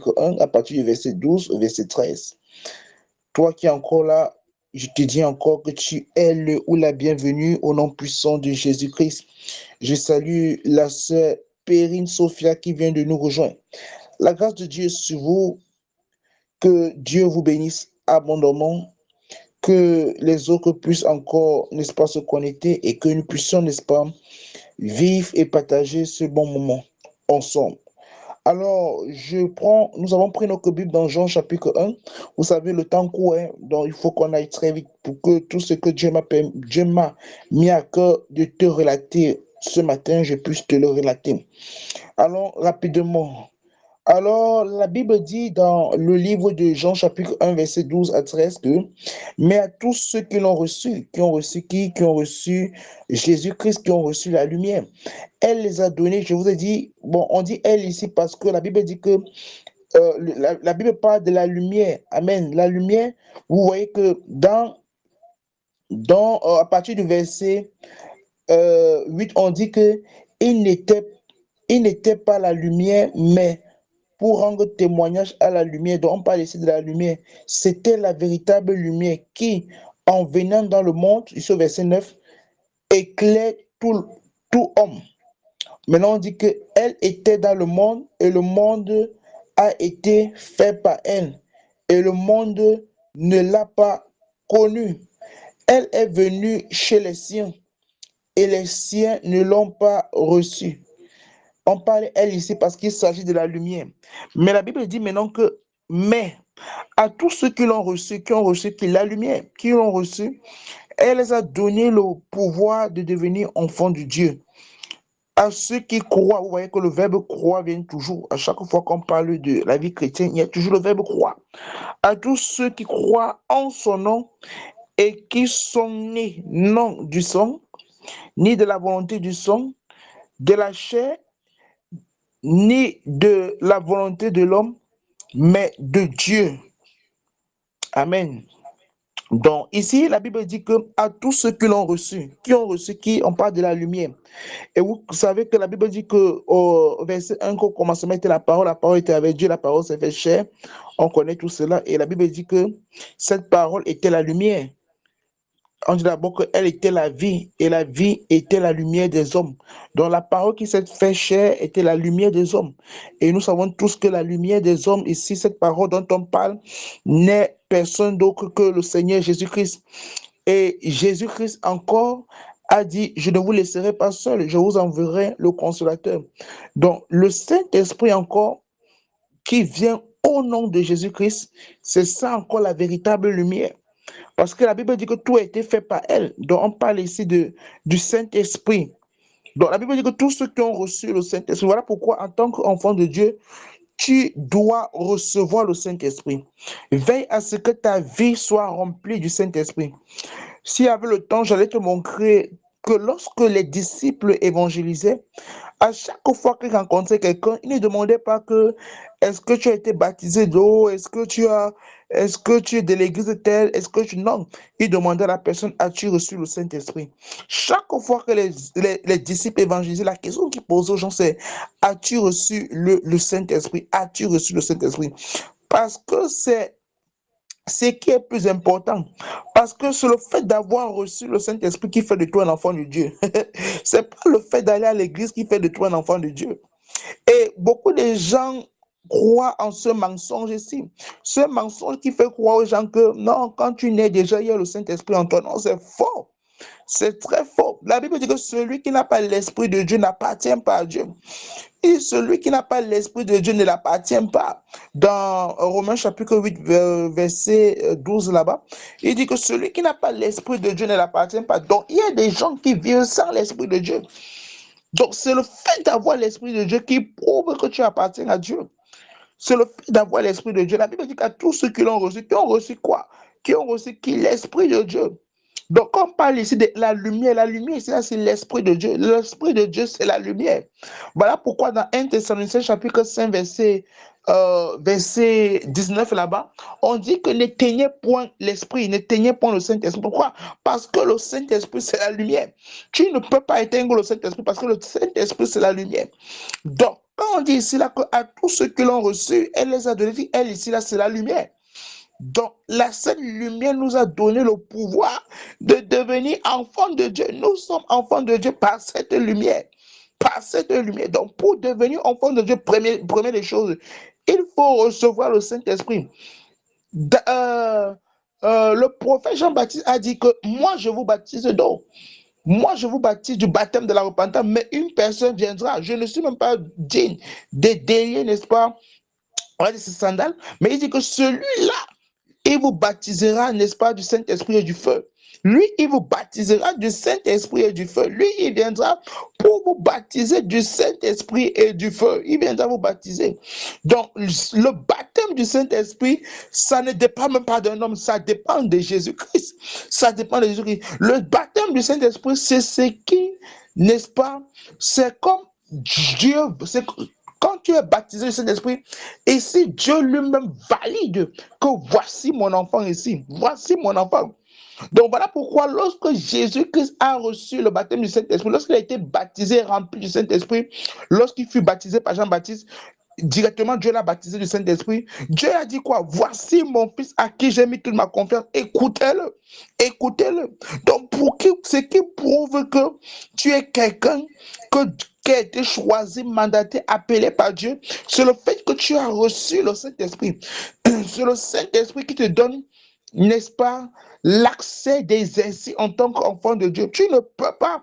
chapitre 1, à partir du verset 12 au verset 13. Toi qui es encore là, je te dis encore que tu es le ou la bienvenue au nom puissant de Jésus-Christ. Je salue la sœur Perrine Sophia qui vient de nous rejoindre. La grâce de Dieu est sur vous, que Dieu vous bénisse abondamment, que les autres puissent encore, n'est-ce pas, se connecter et que nous puissions, n'est-ce pas, vivre et partager ce bon moment ensemble. Alors, nous avons pris notre Bible dans Jean chapitre 1. Vous savez, le temps court, hein, donc il faut qu'on aille très vite pour que tout ce que Dieu m'a mis à cœur de te relater ce matin, je puisse te le relater. Allons rapidement. Alors, la Bible dit dans le livre de Jean, chapitre 1, verset 12 à 13, que mais à tous ceux qui l'ont reçu, qui ont reçu qui? Qui ont reçu Jésus-Christ, qui ont reçu la lumière. Elle les a donnés, je vous ai dit, bon, on dit elle ici parce que la Bible dit que la Bible parle de la lumière. Amen. La lumière, vous voyez que à partir du verset 8, on dit que il n'était pas la lumière, mais pour rendre témoignage à la lumière. Donc, on parle ici de la lumière. C'était la véritable lumière qui, en venant dans le monde, ici au verset 9, éclaire tout homme. Maintenant, on dit qu'elle était dans le monde et le monde a été fait par elle. Et le monde ne l'a pas connue. Elle est venue chez les siens et les siens ne l'ont pas reçue. On parle elle ici parce qu'il s'agit de la lumière. Mais la Bible dit maintenant mais à tous ceux qui l'ont reçu, qui ont reçu la lumière, qui l'ont reçu, elle les a donné le pouvoir de devenir enfants de Dieu. À ceux qui croient, vous voyez que le verbe croire vient toujours. À chaque fois qu'on parle de la vie chrétienne, il y a toujours le verbe croire. À tous ceux qui croient en son nom et qui sont nés non du sang, ni de la volonté du sang, de la chair, ni de la volonté de l'homme, mais de Dieu. Amen. Donc, ici, la Bible dit que à tous ceux qui l'ont reçu, qui on parle de la lumière. Et vous savez que la Bible dit que au verset 1, qu'au commencement était la parole était avec Dieu, la parole s'est fait chair. On connaît tout cela. Et la Bible dit que cette parole était la lumière. On dit d'abord qu'elle était la vie, et la vie était la lumière des hommes. Donc la parole qui s'est fait chair était la lumière des hommes. Et nous savons tous que la lumière des hommes, ici, cette parole dont on parle, n'est personne d'autre que le Seigneur Jésus-Christ. Et Jésus-Christ encore a dit, je ne vous laisserai pas seul, je vous enverrai le consolateur. Donc le Saint-Esprit encore, qui vient au nom de Jésus-Christ, c'est ça encore la véritable lumière. Parce que la Bible dit que tout a été fait par elle. Donc, on parle ici du Saint-Esprit. Donc, la Bible dit que tous ceux qui ont reçu le Saint-Esprit, voilà pourquoi, en tant qu'enfant de Dieu, tu dois recevoir le Saint-Esprit. Veille à ce que ta vie soit remplie du Saint-Esprit. S'il y avait le temps, j'allais te montrer que lorsque les disciples évangélisaient, à chaque fois qu'ils rencontraient quelqu'un, ils ne demandaient pas que est-ce que tu as été baptisé d'eau, est-ce que tu es de l'église telle, est-ce que tu... Non, ils demandaient à la personne, as-tu reçu le Saint-Esprit? Chaque fois que les disciples évangélisaient, la question qu'ils posaient aux gens, c'est, as-tu reçu le Saint-Esprit? As-tu reçu le Saint-Esprit? Parce que c'est ce qui est plus important. Parce que c'est le fait d'avoir reçu le Saint-Esprit qui fait de toi un enfant de Dieu. C'est pas le fait d'aller à l'église qui fait de toi un enfant de Dieu. Et beaucoup de gens croient en ce mensonge ici. Ce mensonge qui fait croire aux gens que non, quand tu nais déjà, il y a le Saint-Esprit en toi. Non, c'est faux. C'est très faux. La Bible dit que celui qui n'a pas l'Esprit de Dieu n'appartient pas à Dieu. Et celui qui n'a pas l'Esprit de Dieu ne l'appartient pas. Dans Romains chapitre 8, verset 12 là-bas, il dit que celui qui n'a pas l'Esprit de Dieu ne l'appartient pas. Donc, il y a des gens qui vivent sans l'Esprit de Dieu. Donc, c'est le fait d'avoir l'Esprit de Dieu qui prouve que tu appartiens à Dieu. C'est le fait d'avoir l'Esprit de Dieu. La Bible dit qu'à tous ceux qui l'ont reçu, qui ont reçu quoi? Qui ont reçu qui? L'Esprit de Dieu. Donc, on parle ici de la lumière, c'est l'Esprit de Dieu. L'Esprit de Dieu, c'est la lumière. Voilà pourquoi dans 1 Thessaloniciens chapitre 5, verset 19 là-bas, on dit que n'éteignez point l'Esprit, n'éteignez point le Saint-Esprit. Pourquoi? Parce que le Saint-Esprit, c'est la lumière. Tu ne peux pas éteindre le Saint-Esprit parce que le Saint-Esprit, c'est la lumière. Donc, Quand on dit ici là qu'à tous ceux qui l'ont reçu, elle les a donnés, elle ici là, c'est la lumière. Donc, la seule lumière nous a donné le pouvoir de devenir enfants de Dieu. Nous sommes enfants de Dieu par cette lumière. Par cette lumière. Donc, pour devenir enfant de Dieu, première des choses, il faut recevoir le Saint-Esprit. Le prophète Jean-Baptiste a dit que moi, je vous baptise d'eau. Moi, je vous baptise du baptême de la repentance, mais une personne viendra. Je ne suis même pas digne de délier, n'est-ce pas, on va dire ses sandales, mais il dit que celui-là, il vous baptisera, n'est-ce pas, du Saint-Esprit et du feu. Lui, il vous baptisera du Saint-Esprit et du feu. Lui, il viendra pour vous baptiser du Saint-Esprit et du feu. Il viendra vous baptiser. Donc, le baptême du Saint-Esprit, ça ne dépend même pas d'un homme, ça dépend de Jésus-Christ. Ça dépend de Jésus-Christ. Le baptême du Saint-Esprit, c'est ce qui, n'est-ce pas, c'est comme Dieu, c'est quand tu es baptisé du Saint-Esprit, et si Dieu lui-même valide que voici mon enfant ici, voici mon enfant. Donc voilà pourquoi lorsque Jésus-Christ a reçu le baptême du Saint-Esprit, lorsqu'il a été baptisé, rempli du Saint-Esprit, lorsqu'il fut baptisé par Jean-Baptiste, directement Dieu l'a baptisé du Saint-Esprit. Dieu a dit quoi? Voici mon fils à qui j'ai mis toute ma confiance. Écoutez-le. Écoutez-le. Donc ce qui prouve que tu es quelqu'un qui a été choisi, mandaté, appelé par Dieu, c'est le fait que tu as reçu le Saint-Esprit. C'est le Saint-Esprit qui te donne, n'est-ce pas, l'accès d'exercer en tant qu'enfant de Dieu. Tu ne peux pas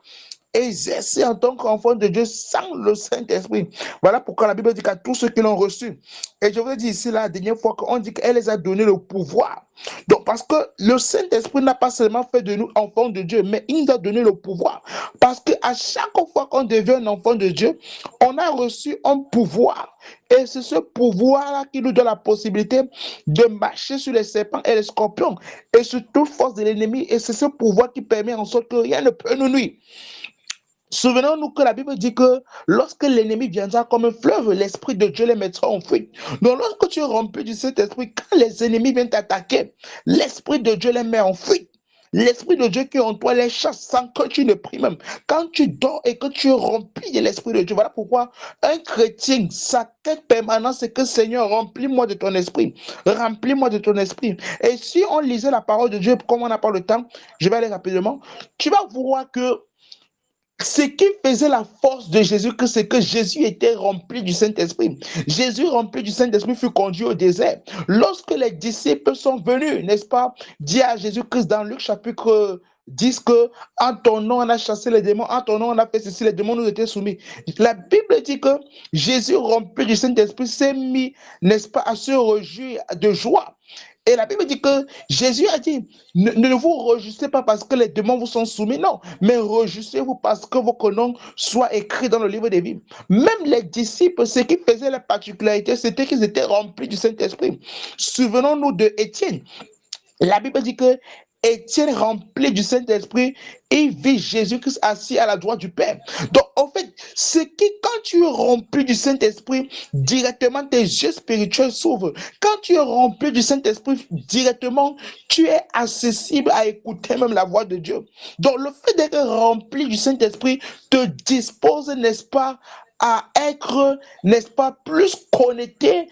exercer en tant qu'enfant de Dieu sans le Saint-Esprit. Voilà pourquoi la Bible dit qu'à tous ceux qui l'ont reçu. Et je vous ai dit ici, la dernière fois, qu'on dit qu'elle les a donné le pouvoir. Donc, parce que le Saint-Esprit n'a pas seulement fait de nous enfants de Dieu, mais il nous a donné le pouvoir. Parce qu'à chaque fois qu'on devient un enfant de Dieu, on a reçu un pouvoir. Et c'est ce pouvoir-là qui nous donne la possibilité de marcher sur les serpents et les scorpions et sur toute force de l'ennemi. Et c'est ce pouvoir qui permet en sorte que rien ne peut nous nuire. Souvenons-nous que la Bible dit que lorsque l'ennemi viendra comme un fleuve, l'Esprit de Dieu les mettra en fuite. Donc lorsque tu es rempli du Saint-Esprit, quand les ennemis viennent t'attaquer, l'Esprit de Dieu les met en fuite. L'Esprit de Dieu qui est en toi les chasse sans que tu ne pries même. Quand tu dors et que tu es rempli de l'Esprit de Dieu, voilà pourquoi un chrétien, sa quête permanente, c'est que Seigneur, remplis-moi de ton esprit. Remplis-moi de ton esprit. Et si on lisait la parole de Dieu, comme on n'a pas le temps, je vais aller rapidement, tu vas voir que ce qui faisait la force de Jésus-Christ, c'est que Jésus était rempli du Saint-Esprit. Jésus, rempli du Saint-Esprit, fut conduit au désert. Lorsque les disciples sont venus, n'est-ce pas, dire à Jésus-Christ dans Luc chapitre 10 que en ton nom on a chassé les démons, en ton nom on a fait ceci, les démons nous étaient soumis. La Bible dit que Jésus, rempli du Saint-Esprit, s'est mis, n'est-ce pas, à se réjouir de joie. Et la Bible dit que Jésus a dit, ne vous réjouissez pas parce que les démons vous sont soumis, non, mais réjouissez-vous parce que vos noms soient écrits dans le livre des vies. Même les disciples, ce qui faisait la particularité, c'était qu'ils étaient remplis du Saint-Esprit. Souvenons-nous de Étienne. La Bible dit que Étienne, rempli du Saint-Esprit, il vit Jésus-Christ assis à la droite du Père. Donc, en fait, ce qui, quand tu es rempli du Saint-Esprit, directement tes yeux spirituels s'ouvrent. Quand tu es rempli du Saint-Esprit, directement, tu es accessible à écouter même la voix de Dieu. Donc, le fait d'être rempli du Saint-Esprit te dispose, n'est-ce pas, à être, n'est-ce pas, plus connecté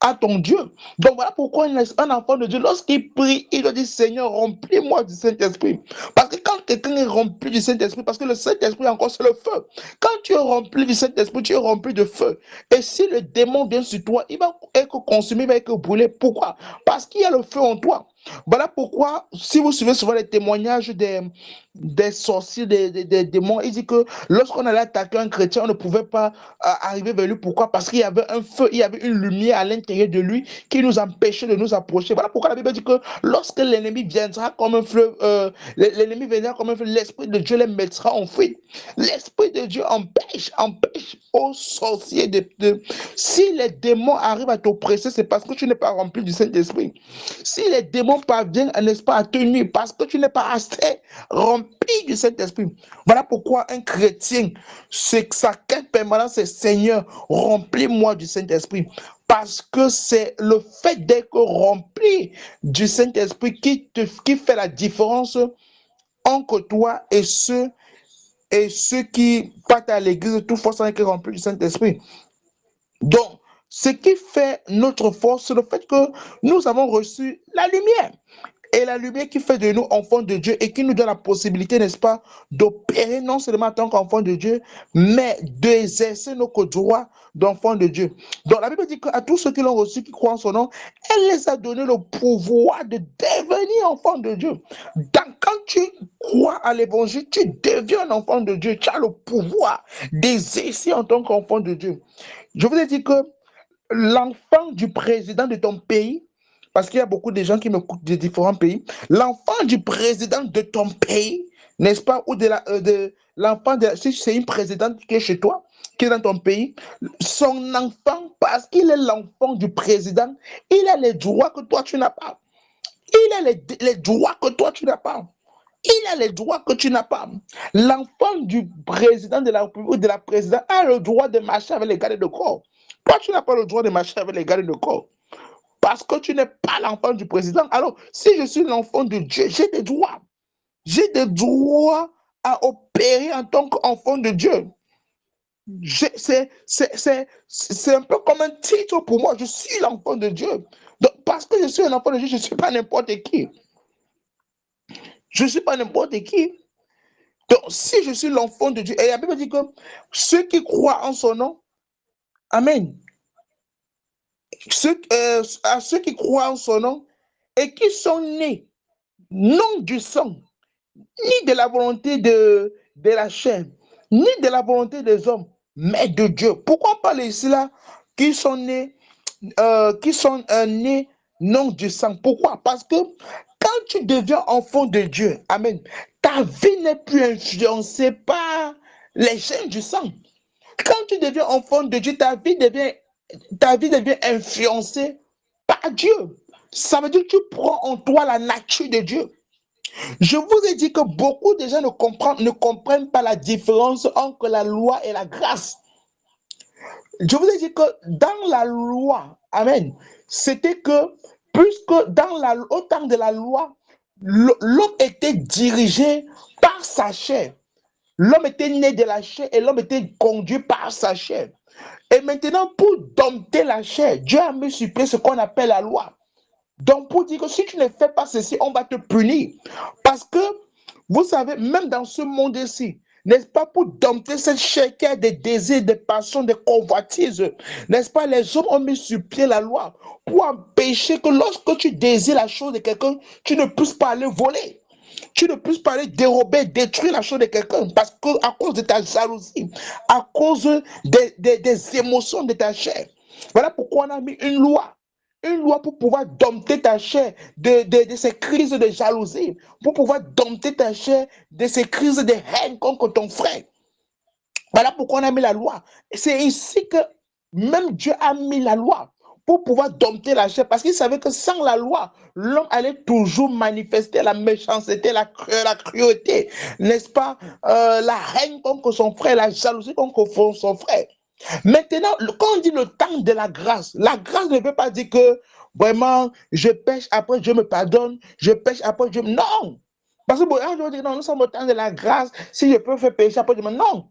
à ton Dieu. Donc voilà pourquoi un enfant de Dieu, lorsqu'il prie, il doit dire Seigneur, remplis-moi du Saint-Esprit. Parce que quand quelqu'un est rempli du Saint-Esprit, parce que le Saint-Esprit encore c'est le feu. Quand tu es rempli du Saint-Esprit, tu es rempli de feu. Et si le démon vient sur toi, il va être consumé, il va être brûlé. Pourquoi? Parce qu'il y a le feu en toi. Voilà pourquoi, si vous suivez souvent les témoignages des sorciers, des démons, il dit que lorsqu'on allait attaquer un chrétien, on ne pouvait pas arriver vers lui. Pourquoi? Parce qu'il y avait un feu, il y avait une lumière à l'intérieur de lui qui nous empêchait de nous approcher. Voilà pourquoi la Bible dit que lorsque l'ennemi viendra comme un fleuve, l'ennemi viendra comme un fleuve, l'Esprit de Dieu les mettra en fuite. L'Esprit de Dieu empêche aux sorciers Si les démons arrivent à t'oppresser, c'est parce que tu n'es pas rempli du Saint-Esprit. Si les démons parviennent, n'est-ce pas, à te nuire, parce que tu n'es pas assez rempli du Saint-Esprit. Voilà pourquoi un chrétien, c'est sa quête permanente, c'est Seigneur, remplis-moi du Saint-Esprit. Parce que c'est le fait d'être rempli du Saint-Esprit qui fait la différence entre toi et ceux qui partent à l'église, tout force sans être rempli du Saint-Esprit. Donc, ce qui fait notre force, c'est le fait que nous avons reçu la lumière. Et la lumière qui fait de nous enfants de Dieu et qui nous donne la possibilité, n'est-ce pas, d'opérer non seulement en tant qu'enfants de Dieu, mais d'exercer nos droits d'enfants de Dieu. Donc la Bible dit qu'à tous ceux qui l'ont reçu, qui croient en son nom, elle les a donné le pouvoir de devenir enfants de Dieu. Quand tu crois à l'évangile, tu deviens un enfant de Dieu. Tu as le pouvoir d'exercer en tant qu'enfant de Dieu. Je vous ai dit que l'enfant du président de ton pays, parce qu'il y a beaucoup de gens qui m'écoutent de différents pays, l'enfant du président de ton pays, n'est-ce pas, ou de l'enfant, si c'est une présidente qui est chez toi, qui est dans ton pays, son enfant, parce qu'il est l'enfant du président, il a les droits que toi tu n'as pas. Il a les droits que toi tu n'as pas. Il a les droits que tu n'as pas. L'enfant du président de la République ou de la présidente a le droit de marcher avec les gardes de corps. Toi, tu n'as pas le droit de marcher avec les gardes de corps parce que tu n'es pas l'enfant du président. Alors, si je suis l'enfant de Dieu, j'ai des droits. J'ai des droits à opérer en tant qu'enfant de Dieu. C'est un peu comme un titre pour moi. Je suis l'enfant de Dieu. Donc, parce que je suis un enfant de Dieu, je ne suis pas n'importe qui. Je ne suis pas n'importe qui. Donc, si je suis l'enfant de Dieu, et la Bible dit que ceux qui croient en son nom, Amen, à ceux qui croient en son nom et qui sont nés, non du sang, ni de la volonté de la chair, ni de la volonté des hommes, mais de Dieu. Pourquoi on parle ici là qui sont nés non du sang? Pourquoi? Parce que quand tu deviens enfant de Dieu, Amen, ta vie n'est plus influencée par les chaînes du sang. Quand tu deviens enfant de Dieu, ta vie devient influencée par Dieu. Ça veut dire que tu prends en toi la nature de Dieu. Je vous ai dit que beaucoup de gens ne comprennent pas la différence entre la loi et la grâce. Je vous ai dit que dans la loi, Amen, c'était que puisque au temps de la loi, l'homme était dirigé par sa chair. L'homme était né de la chair et l'homme était conduit par sa chair. Et maintenant, pour dompter la chair, Dieu a mis sur pied ce qu'on appelle la loi. Donc, pour dire que si tu ne fais pas ceci, on va te punir. Parce que, vous savez, même dans ce monde-ci, n'est-ce pas, pour dompter cette chair qui a des désirs, des passions, des convoitises, n'est-ce pas, les hommes ont mis sur pied la loi pour empêcher que lorsque tu désires la chose de quelqu'un, tu ne puisses pas aller voler. Tu ne puisses pas aller dérober, détruire la chose de quelqu'un parce que à cause de ta jalousie, à cause des émotions de ta chair. Voilà pourquoi on a mis une loi pour pouvoir dompter ta chair de ces crises de jalousie, pour pouvoir dompter ta chair de ces crises de haine contre ton frère. Voilà pourquoi on a mis la loi. C'est ici que même Dieu a mis la loi pour pouvoir dompter la chair, parce qu'il savait que sans la loi, l'homme allait toujours manifester la méchanceté, la cruauté, n'est-ce pas, la haine contre son frère, la jalousie contre son frère. Maintenant, quand on dit le temps de la grâce ne veut pas dire que vraiment, je pêche, après Dieu me pardonne, je pêche, après Dieu... Non! Parce que bon, je vais dire, non, nous sommes au temps de la grâce, si je peux faire pécher, après Dieu me... Non!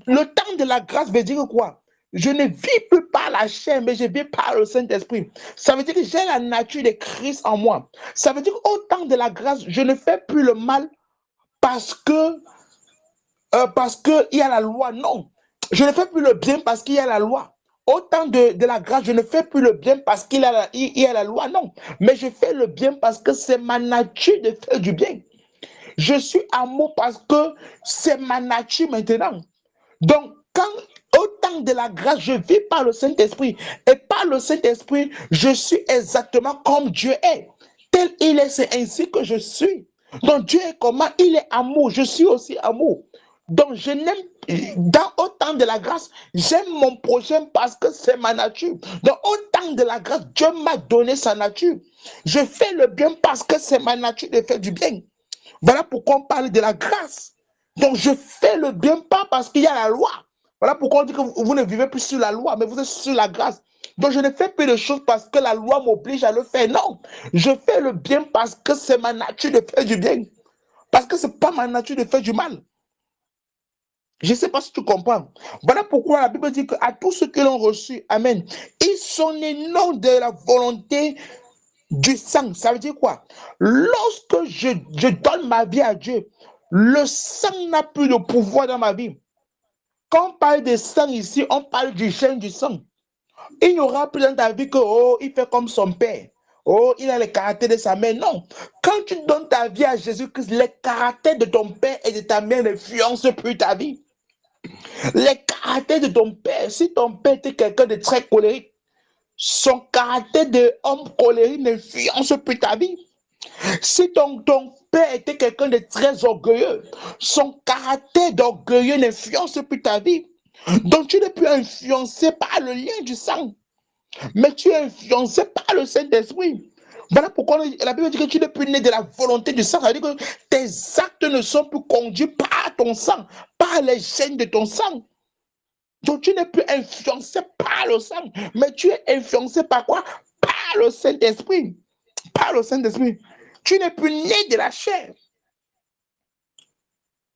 Le temps de la grâce veut dire quoi? Je ne vis plus par la chair, mais je vis par le Saint-Esprit. Ça veut dire que j'ai la nature de Christ en moi. Ça veut dire qu'au temps de la grâce, je ne fais plus le mal parce que il y a la loi. Non, je ne fais plus le bien parce qu'il y a la loi. Au temps de la grâce, je ne fais plus le bien parce il y a la loi. Non, mais je fais le bien parce que c'est ma nature de faire du bien. Je suis amour parce que c'est ma nature maintenant. Donc, au temps de la grâce, je vis par le Saint-Esprit. Et par le Saint-Esprit, je suis exactement comme Dieu est. Tel il est, c'est ainsi que je suis. Donc, Dieu est comment? Il est amour. Je suis aussi amour. Donc, je n'aime, au temps de la grâce, j'aime mon prochain parce que c'est ma nature. Donc, au temps de la grâce, Dieu m'a donné sa nature. Je fais le bien parce que c'est ma nature de faire du bien. Voilà pourquoi on parle de la grâce. Donc, je fais le bien pas parce qu'il y a la loi. Voilà pourquoi on dit que vous ne vivez plus sur la loi, mais vous êtes sur la grâce. Donc, je ne fais plus de choses parce que la loi m'oblige à le faire. Non, je fais le bien parce que c'est ma nature de faire du bien. Parce que ce n'est pas ma nature de faire du mal. Je ne sais pas si tu comprends. Voilà pourquoi la Bible dit qu'à tous ceux qui l'ont reçu, Amen, ils sont nés non de la volonté du sang. Ça veut dire quoi? Lorsque je donne ma vie à Dieu, le sang n'a plus de pouvoir dans ma vie. Quand on parle de sang ici, on parle du gène du sang. Il n'y aura plus dans ta vie que, oh, il fait comme son père. Oh, il a le caractère de sa mère. Non. Quand tu donnes ta vie à Jésus-Christ, le caractère de ton père et de ta mère n'influence plus ta vie. Les caractères de ton père, si ton père était quelqu'un de très colérique, son caractère d'homme colérique n'influence plus ta vie. Si ton père était quelqu'un de très orgueilleux, son caractère d'orgueilleux n'influence plus ta vie. Donc tu n'es plus influencé par le lien du sang, mais tu es influencé par le Saint-Esprit. Voilà pourquoi la Bible dit que tu n'es plus né de la volonté du sang. Ça veut dire que tes actes ne sont plus conduits par ton sang, par les gènes de ton sang. Donc tu n'es plus influencé par le sang, mais tu es influencé par quoi? Par le Saint-Esprit. Par le Saint-Esprit. Tu n'es plus né de la chair.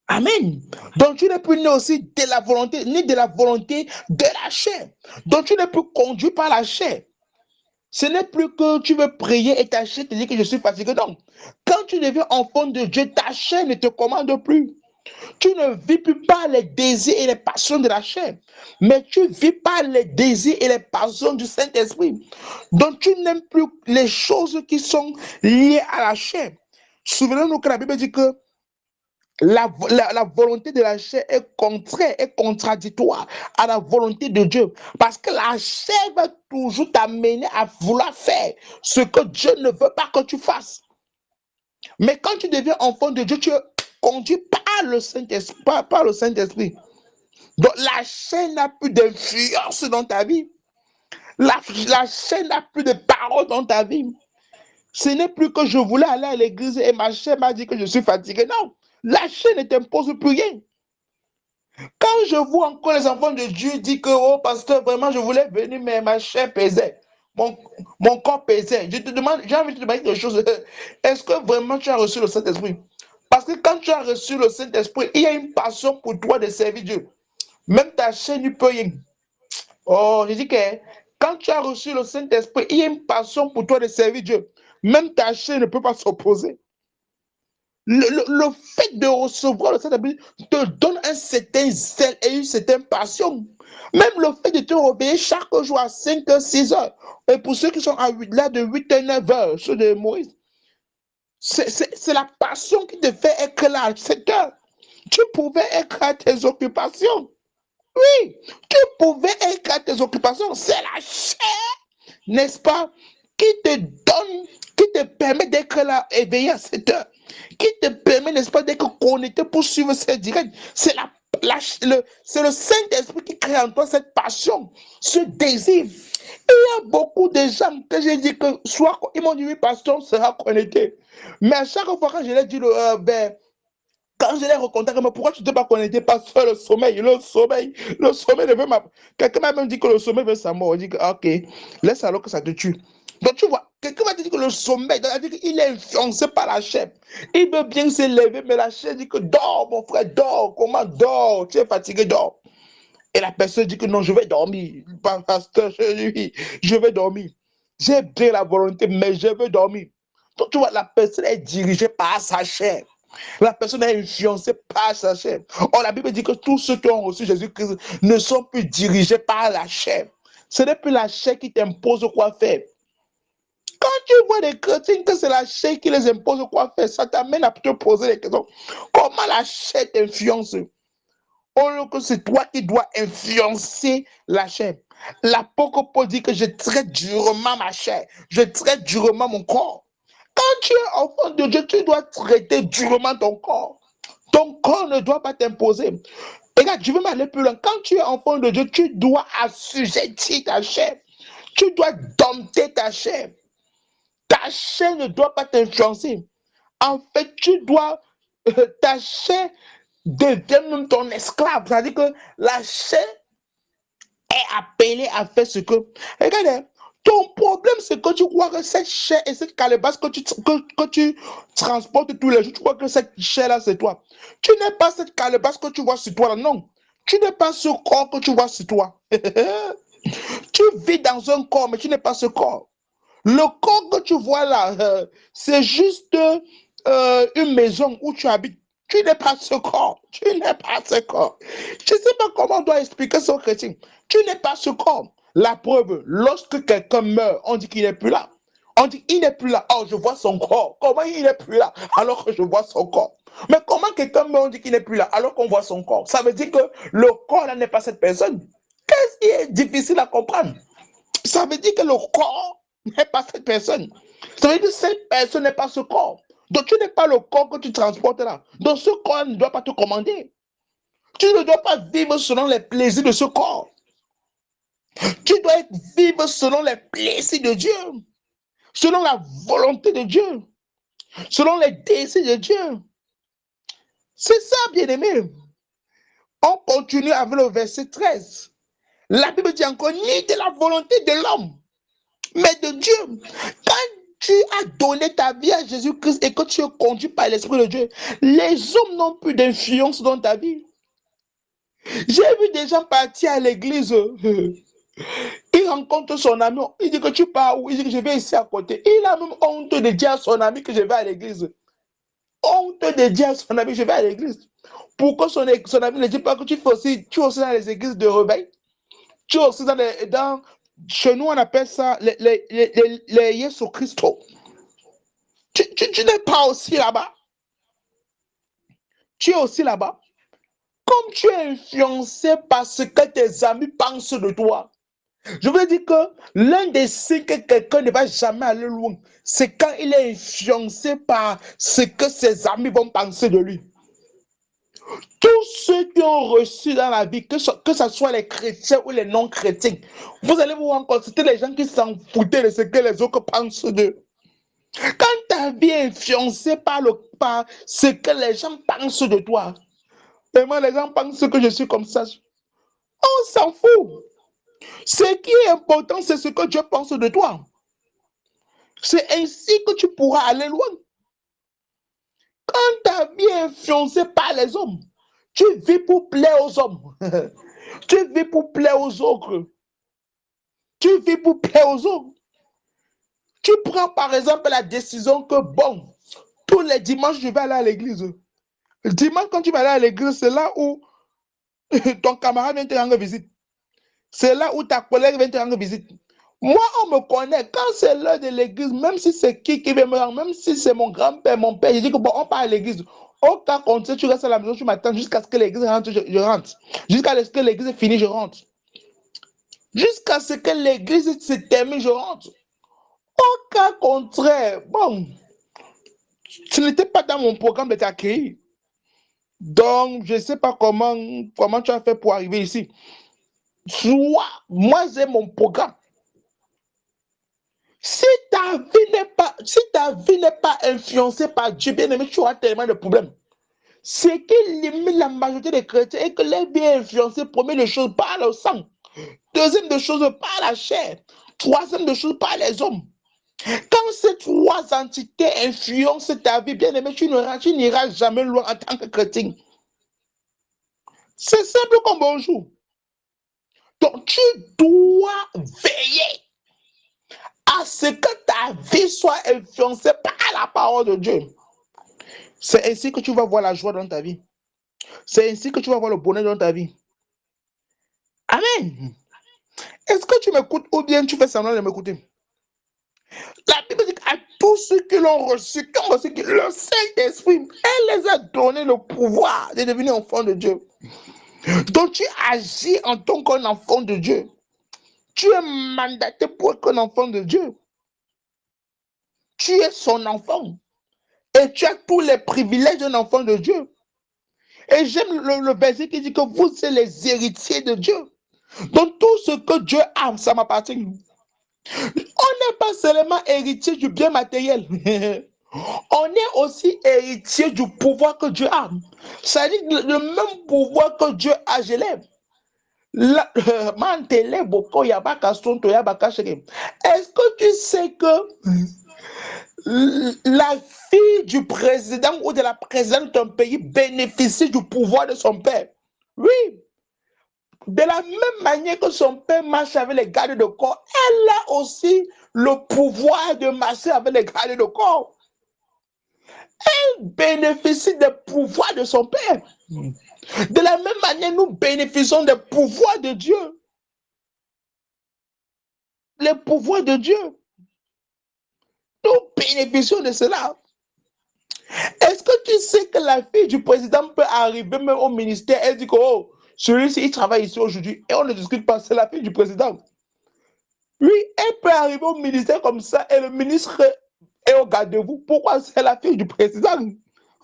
Amen. Donc tu n'es plus né aussi de la volonté, ni de la volonté de la chair. Donc tu n'es plus conduit par la chair. Ce n'est plus que tu veux prier et ta chair te dit que je suis fatigué. Non. Quand tu deviens enfant de Dieu, ta chair ne te commande plus. Tu ne vis plus par les désirs et les passions de la chair, mais tu vis par les désirs et les passions du Saint-Esprit. Donc tu n'aimes plus les choses qui sont liées à la chair. Souvenez-nous que la Bible dit que la volonté de la chair est contraire, est contradictoire à la volonté de Dieu. Parce que la chair va toujours t'amener à vouloir faire ce que Dieu ne veut pas que tu fasses. Mais quand tu deviens enfant de Dieu, tu es conduit par le Saint-Esprit, par le Saint-Esprit. Donc la chair n'a plus d'influence dans ta vie. La chair n'a plus de parole dans ta vie. Ce n'est plus que je voulais aller à l'église et ma chair m'a dit que je suis fatigué. Non, la chair ne t'impose plus rien. Quand je vois encore les enfants de Dieu dire que, oh pasteur, vraiment je voulais venir, mais ma chair pesait. Mon, mon corps pesait. Je te demande, j'ai envie de te demander quelque chose. Est-ce que vraiment tu as reçu le Saint-Esprit? Parce que quand tu as reçu le Saint-Esprit, il y a une passion pour toi de servir Dieu. Même ta chair ne peut rien. Oh, je dis que quand tu as reçu le Saint-Esprit, il y a une passion pour toi de servir Dieu. Même ta chair ne peut pas s'opposer. Le fait de recevoir le Saint-Esprit te donne un certain zèle et une certaine passion. Même le fait de te réveiller chaque jour à 5 heures, 6 heures. Et pour ceux qui sont là de 8 à 9 heures, ceux de Moïse, c'est la passion qui te fait être là à 7 heures. Tu pouvais être à tes occupations. Oui, tu pouvais être à tes occupations. C'est la chair, n'est-ce pas, qui te donne, qui te permet d'être là éveillé à 7 heures, qui te permet, n'est-ce pas, d'être connecté pour suivre ces directs. C'est c'est le Saint-Esprit qui crée en toi cette passion, ce désir. Il y a beaucoup de gens que j'ai dit que soit ils m'ont dit oui, pasteur, on sera connecté. Mais à chaque fois que je leur dis quand je les recontacte, mais pourquoi tu ne t'es pas connecté? Parce que le sommeil ne veut pas. Quelqu'un m'a même dit que le sommeil veut sa mort. On dit que, ok, laisse alors que ça te tue. Donc tu vois, quelqu'un m'a dit que le sommeil, il est influencé par la chair. Il veut bien se lever, mais la chair dit que dors, mon frère, dors. Comment dors? Tu es fatigué, dors. Et la personne dit que non, je vais dormir. Pasteur, je vais dormir. J'ai bien la volonté, mais je veux dormir. Donc tu vois, la personne est dirigée par sa chair. La personne est influencée par sa chair. Or, la Bible dit que tous ceux qui ont reçu Jésus-Christ ne sont plus dirigés par la chair. Ce n'est plus la chair qui t'impose quoi faire. Quand tu vois des chrétiens que c'est la chair qui les impose quoi faire, ça t'amène à te poser des questions. Comment la chair t'influence? Or que c'est toi qui dois influencer la chair. L'apôtre Paul dit que je traite durement ma chair, je traite durement mon corps. Quand tu es enfant de Dieu, tu dois traiter durement ton corps. Ton corps ne doit pas t'imposer. Regarde, je vais m'aller plus loin. Quand tu es enfant de Dieu, tu dois assujettir ta chair. Tu dois dompter ta chair. Ta chair ne doit pas t'influencer. En fait, ta chair devient même ton esclave. C'est-à-dire que la chair est appelée à faire ce que... Regarde, ton problème, c'est que tu crois que cette chair et cette calebasse que tu transportes tous les jours, tu crois que cette chair-là, c'est toi. Tu n'es pas cette calebasse que tu vois sur toi, là, non. Tu n'es pas ce corps que tu vois sur toi. Tu vis dans un corps, mais tu n'es pas ce corps. Le corps que tu vois là, c'est juste une maison où tu habites. Tu n'es pas ce corps. Tu n'es pas ce corps. Je ne sais pas comment on doit expliquer ça aux chrétiens. Tu n'es pas ce corps. La preuve, lorsque quelqu'un meurt, on dit qu'il n'est plus là. On dit qu'il n'est plus là. Oh, je vois son corps. Comment il n'est plus là alors que je vois son corps? Mais comment quelqu'un meurt, on dit qu'il n'est plus là alors qu'on voit son corps? Ça veut dire que le corps là n'est pas cette personne. Qu'est-ce qui est difficile à comprendre? Ça veut dire que le corps n'est pas cette personne. Ça veut dire que cette personne n'est pas ce corps. Donc tu n'es pas le corps que tu transportes là. Donc ce corps ne doit pas te commander. Tu ne dois pas vivre selon les plaisirs de ce corps. Tu dois vivre selon les plaisirs de Dieu, selon la volonté de Dieu, selon les désirs de Dieu. C'est ça, bien-aimé. On continue avec le verset 13. La Bible dit encore, ni de la volonté de l'homme, mais de Dieu. Quand tu as donné ta vie à Jésus-Christ et que tu es conduit par l'Esprit de Dieu, les hommes n'ont plus d'influence dans ta vie. J'ai vu des gens partir à l'église. Il rencontre son ami. Il dit que tu pars où? Il dit que je vais ici à côté. Il a même honte de dire à son ami que je vais à l'église. Honte de dire à son ami que je vais à l'église. Pourquoi son ami ne dit pas que tu es aussi dans les églises de réveil? Tu es aussi chez nous, on appelle ça les Yesu Christo. Tu n'es pas aussi là-bas. Tu es aussi là-bas. Comme tu es influencé par ce que tes amis pensent de toi. Je veux dire que l'un des signes que quelqu'un ne va jamais aller loin, c'est quand il est influencé par ce que ses amis vont penser de lui. Tous ceux qui ont reçu dans la vie, que ce soit les chrétiens ou les non-chrétiens, vous allez vous rendre compte, c'était les gens qui s'en foutaient de ce que les autres pensent d'eux. Quand ta vie est influencée par ce que les gens pensent de toi, vraiment les gens pensent que je suis comme ça, on s'en fout. Ce qui est important, c'est ce que Dieu pense de toi. C'est ainsi que tu pourras aller loin. Quand ta vie est influencée par les hommes, tu vis pour plaire aux hommes. Tu vis pour plaire aux autres. Tu vis pour plaire aux autres. Tu prends par exemple la décision que, bon, tous les dimanches, je vais aller à l'église. Le dimanche, quand tu vas aller à l'église, c'est là où ton camarade vient te rendre visite. C'est là où ta collègue vient te rendre visite. Moi, on me connaît. Quand c'est l'heure de l'église, même si c'est qui vient me rendre, même si c'est mon grand-père, mon père, je dis que bon, on part à l'église. Au cas contraire, tu restes à la maison, tu m'attends jusqu'à ce que l'église rentre, je rentre. Jusqu'à ce que l'église finisse, je rentre. Jusqu'à ce que l'église se termine, je rentre. Au cas contraire, bon, tu n'étais pas dans mon programme de t'accueillir. Donc, je ne sais pas comment tu as fait pour arriver ici. Soit, moi, j'ai mon programme. Si ta vie n'est pas influencée par Dieu, bien aimé, tu auras tellement de problèmes. Ce qui limite la majorité des chrétiens est que les biens influencés, première des choses, par le sang. Deuxième des choses, par la chair. Troisième des choses, par les hommes. Quand ces trois entités influencent ta vie, bien aimé, tu n'iras jamais loin en tant que chrétien. C'est simple comme bonjour. Donc, tu dois veiller à ce que ta vie soit influencée par la parole de Dieu. C'est ainsi que tu vas voir la joie dans ta vie. C'est ainsi que tu vas voir le bonheur dans ta vie. Amen. Est-ce que tu m'écoutes ou bien tu fais semblant de m'écouter? La Bible dit qu'à tous ceux qui l'ont reçu, le Saint-Esprit, elle les a donné le pouvoir de devenir enfants de Dieu. Donc tu agis en tant qu'un enfant de Dieu. Tu es mandaté pour être un enfant de Dieu. Tu es son enfant. Et tu as tous les privilèges d'un enfant de Dieu. Et j'aime le verset qui dit que vous êtes les héritiers de Dieu. Donc tout ce que Dieu a, ça m'appartient. On n'est pas seulement héritier du bien matériel. On est aussi héritier du pouvoir que Dieu a. C'est-à-dire le même pouvoir que Dieu a, je l'aime. Est-ce que tu sais que la fille du président ou de la présidente d'un pays bénéficie du pouvoir de son père? Oui. De la même manière que son père marche avec les gardes de corps, elle a aussi le pouvoir de marcher avec les gardes de corps. Elle bénéficie des pouvoirs de son père. De la même manière, nous bénéficions des pouvoirs de Dieu. Les pouvoirs de Dieu. Nous bénéficions de cela. Est-ce que tu sais que la fille du président peut arriver même au ministère et dire que oh, celui-ci il travaille ici aujourd'hui et on ne discute pas, c'est la fille du président. Oui, elle peut arriver au ministère comme ça et le ministre est au garde-vous. Pourquoi? C'est la fille du président.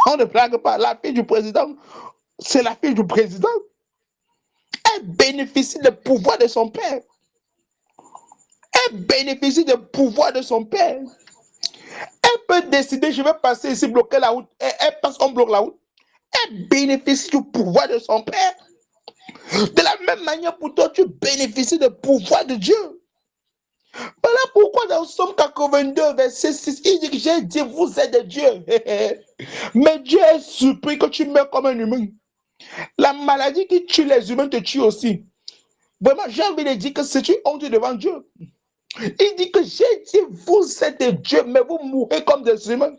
On ne blague pas. La fille du président, c'est la fille du président. Elle bénéficie des pouvoirs de son père. Elle bénéficie des pouvoirs de son père. Elle peut décider, je vais passer ici, bloquer la route. Elle passe, on bloque la route. Elle bénéficie du pouvoir de son père. De la même manière, pour toi, tu bénéficies du pouvoir de Dieu. Voilà pourquoi dans Somme 82, verset 6, il dit que j'ai dit, vous êtes des dieux. Mais Dieu est surpris que tu meurs comme un humain. La maladie qui tue les humains te tue aussi. Vraiment, j'ai envie de dire que c'est une honte devant Dieu. Il dit que j'ai dit, vous êtes des dieux, mais vous mourrez comme des humains.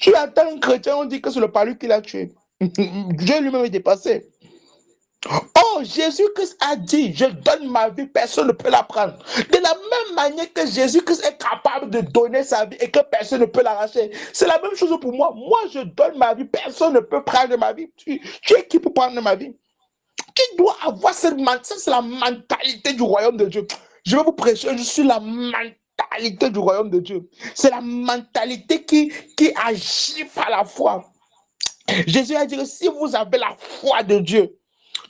Tu attends un chrétien, on dit que c'est le palu qui l'a tué. Dieu lui-même est dépassé. Oh, Jésus-Christ a dit, je donne ma vie, personne ne peut la prendre. De la même manière que Jésus-Christ est capable de donner sa vie et que personne ne peut l'arracher. C'est la même chose pour moi. Moi, je donne ma vie, personne ne peut prendre ma vie. Tu es qui pour prendre ma vie? Tu dois avoir cette mentalité, c'est la mentalité du royaume de Dieu. Je vais vous prêcher, je suis la mentalité du royaume de Dieu. C'est la mentalité qui agit par la foi. Jésus a dit que si vous avez la foi de Dieu,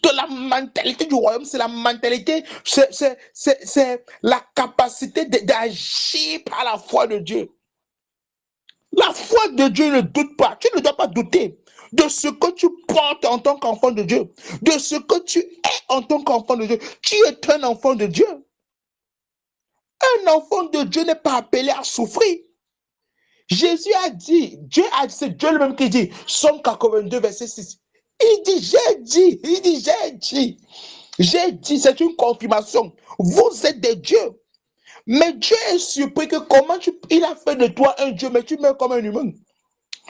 de la mentalité du royaume, c'est la mentalité, c'est la capacité d'agir par la foi de Dieu. La foi de Dieu ne doute pas. Tu ne dois pas douter de ce que tu portes en tant qu'enfant de Dieu, de ce que tu es en tant qu'enfant de Dieu. Tu es un enfant de Dieu. Un enfant de Dieu n'est pas appelé à souffrir. Jésus a dit, c'est Dieu lui-même qui dit, Somme 82, verset 6. Il dit, j'ai dit, c'est une confirmation. Vous êtes des dieux. Mais Dieu est surpris que il a fait de toi un Dieu, mais tu meurs comme un humain.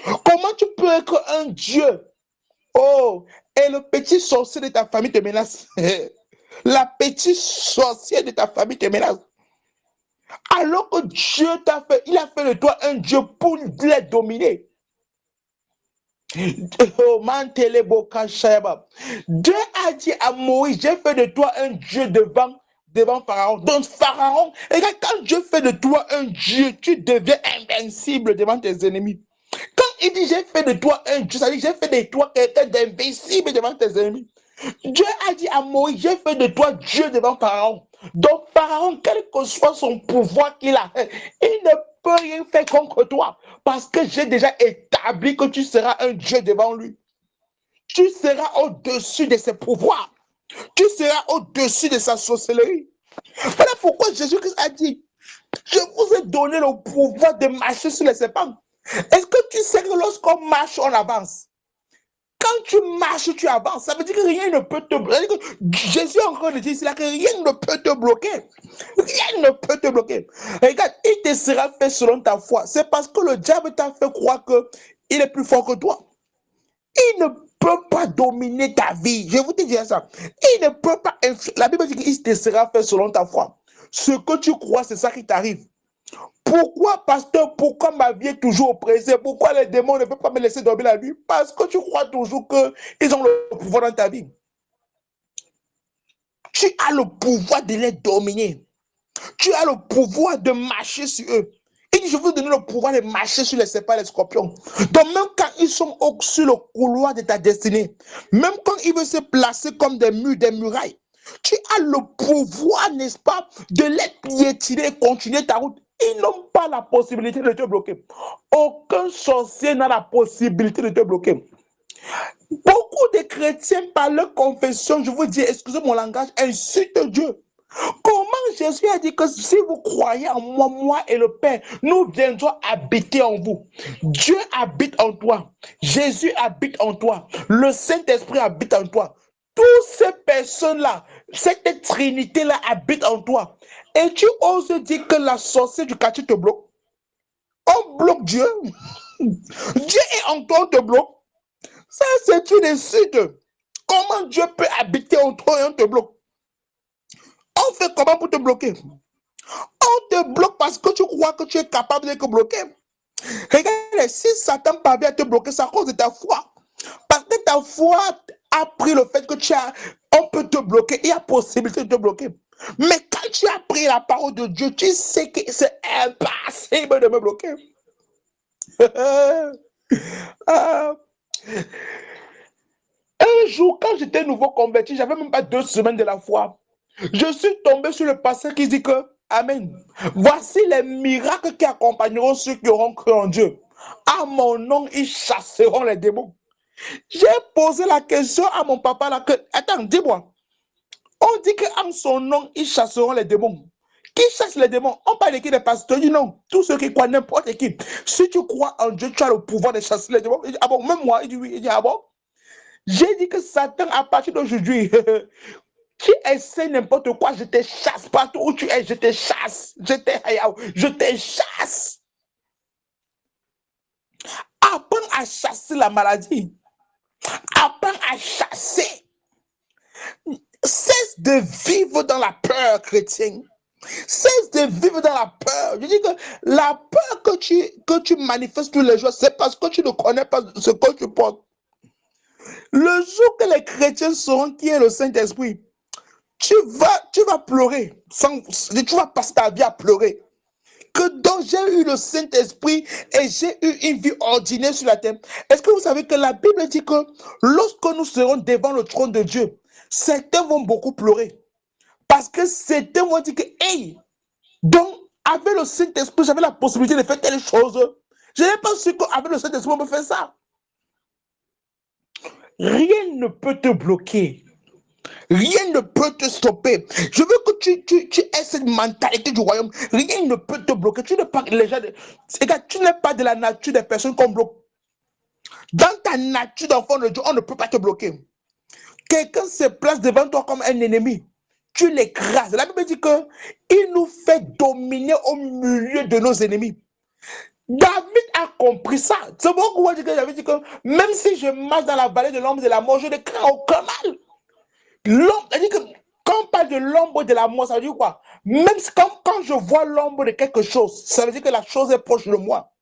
Comment tu peux être un Dieu? Oh, et le petit sorcier de ta famille te menace. La petite sorcière de ta famille te menace. Alors que Dieu il a fait de toi un Dieu pour les dominer. Dieu a dit à Moïse, j'ai fait de toi un Dieu devant Pharaon. Donc Pharaon, regarde, quand Dieu fait de toi un Dieu, tu deviens invincible devant tes ennemis. Quand il dit j'ai fait de toi un Dieu, ça veut dire j'ai fait de toi quelqu'un d'invincible devant tes ennemis. Dieu a dit à Moïse, j'ai fait de toi Dieu devant Pharaon. Donc Pharaon, quel que soit son pouvoir qu'il a, il ne peut rien faire contre toi. Parce que j'ai déjà établi que tu seras un Dieu devant lui. Tu seras au-dessus de ses pouvoirs. Tu seras au-dessus de sa sorcellerie. Voilà pourquoi Jésus-Christ a dit, je vous ai donné le pouvoir de marcher sur les serpents. Est-ce que tu sais que lorsqu'on marche, on avance? Quand tu marches, tu avances. Ça veut dire que rien ne peut te bloquer. Jésus encore dit ici que rien ne peut te bloquer. Rien ne peut te bloquer. Regarde, il te sera fait selon ta foi. C'est parce que le diable t'a fait croire qu'il est plus fort que toi. Il ne peut pas dominer ta vie. Je vous dis ça. Il ne peut pas. La Bible dit qu'il te sera fait selon ta foi. Ce que tu crois, c'est ça qui t'arrive. Pourquoi, pasteur, pourquoi ma vie est toujours oppressée? Pourquoi les démons ne peuvent pas me laisser dormir la nuit? Parce que tu crois toujours qu'ils ont le pouvoir dans ta vie. Tu as le pouvoir de les dominer. Tu as le pouvoir de marcher sur eux. Il dit, je vous donne le pouvoir de marcher sur les serpents et les scorpions. Donc même quand ils sont sur le couloir de ta destinée, même quand ils veulent se placer comme des murs, des murailles, tu as le pouvoir, n'est-ce pas, de les piétiner et continuer ta route. Ils n'ont pas la possibilité de te bloquer. Aucun sorcier n'a la possibilité de te bloquer. Beaucoup de chrétiens, par leur confession, je vous dis, excusez mon langage, insultent Dieu. Comment Jésus a dit que si vous croyez en moi, moi et le Père, nous viendrons habiter en vous. Dieu habite en toi. Jésus habite en toi. Le Saint-Esprit habite en toi. toutes ces personnes-là, cette trinité-là habite en toi. Et tu oses dire que la sorcière du quartier te bloque. On bloque Dieu. Dieu est en toi, on te bloque. Ça, c'est une insulte. Comment Dieu peut habiter en toi et on te bloque? On fait comment pour te bloquer? On te bloque parce que tu crois que tu es capable de te bloquer. Regarde, si Satan parvient à te bloquer, c'est à cause de ta foi. Parce que ta foi a pris le fait que on peut te bloquer, il y a possibilité de te bloquer. Mais quand tu as pris la parole de Dieu, tu sais que c'est impossible de me bloquer. Un jour, quand j'étais nouveau converti, j'avais même pas 2 semaines de la foi. Je suis tombé sur le passage qui dit que, Amen, voici les miracles qui accompagneront ceux qui auront cru en Dieu. À mon nom, ils chasseront les démons. J'ai posé la question à mon papa là que, attends, dis-moi, on dit qu'en son nom, ils chasseront les démons. Qui chasse les démons? On parle de qui? Des pasteurs? Il dit non, tous ceux qui croient, n'importe qui. Si tu crois en Dieu, tu as le pouvoir de chasser les démons. Il dit, ah bon, même moi, il dit oui, il dit ah bon? J'ai dit que Satan, à partir d'aujourd'hui, tu essaies n'importe quoi, je te chasse partout où tu es, je te chasse. Je te chasse. Apprends à chasser la maladie. Apprends à chasser. Cesse de vivre dans la peur, chrétien. Cesse de vivre dans la peur. Je dis que la peur que tu manifestes tous les jours, c'est parce que tu ne connais pas ce que tu portes. Le jour que les chrétiens sauront qui est le Saint-Esprit, tu vas pleurer. Tu vas passer ta vie à pleurer. Que donc j'ai eu le Saint-Esprit et j'ai eu une vie ordinaire sur la terre. Est-ce que vous savez que la Bible dit que lorsque nous serons devant le trône de Dieu, certains vont beaucoup pleurer. Parce que certains vont dire que, hey, donc avec le Saint-Esprit, j'avais la possibilité de faire telle chose. Je n'ai pas su qu'avec le Saint-Esprit, on peut faire ça. Rien ne peut te bloquer. Rien ne peut te stopper. Je veux que tu aies cette mentalité du royaume. Rien ne peut te bloquer. Tu n'es pas les gens tu n'es pas de la nature des personnes qu'on bloque. Dans ta nature d'enfant de Dieu, on ne peut pas te bloquer. Quelqu'un se place devant toi comme un ennemi. Tu l'écrases. La Bible dit qu'il nous fait dominer au milieu de nos ennemis. David a compris ça. C'est pourquoi David dit que même si je marche dans la vallée de l'ombre de la mort, je ne crains aucun mal. L'ombre, c'est-à-dire que quand on parle de l'ombre de la mort, ça veut dire quoi? Même si, quand je vois l'ombre de quelque chose, ça veut dire que la chose est proche de moi.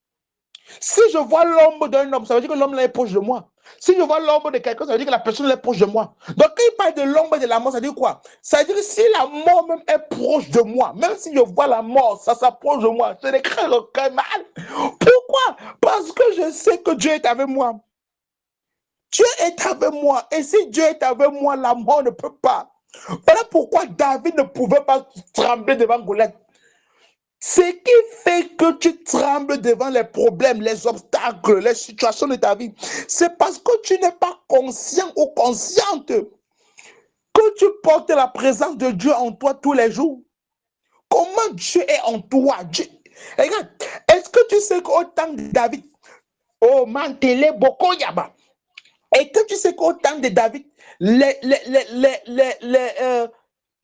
Si je vois l'ombre d'un homme, ça veut dire que l'homme est proche de moi. Si je vois l'ombre de quelqu'un, ça veut dire que la personne est proche de moi. Donc quand il parle de l'ombre de la mort, ça veut dire quoi? Ça veut dire que si la mort même est proche de moi, même si je vois la mort, ça s'approche de moi, je ne crains aucun mal. Pourquoi? Parce que je sais que Dieu est avec moi. Dieu est avec moi. Et si Dieu est avec moi, la mort ne peut pas. Voilà pourquoi David ne pouvait pas trembler devant Goliath. Ce qui fait que tu trembles devant les problèmes, les obstacles, les situations de ta vie, c'est parce que tu n'es pas conscient ou consciente que tu portes la présence de Dieu en toi tous les jours. Comment Dieu est en toi? Regarde, est-ce que tu sais qu'au temps de David, oh mantele boko yaba, et que tu sais qu'au temps de David,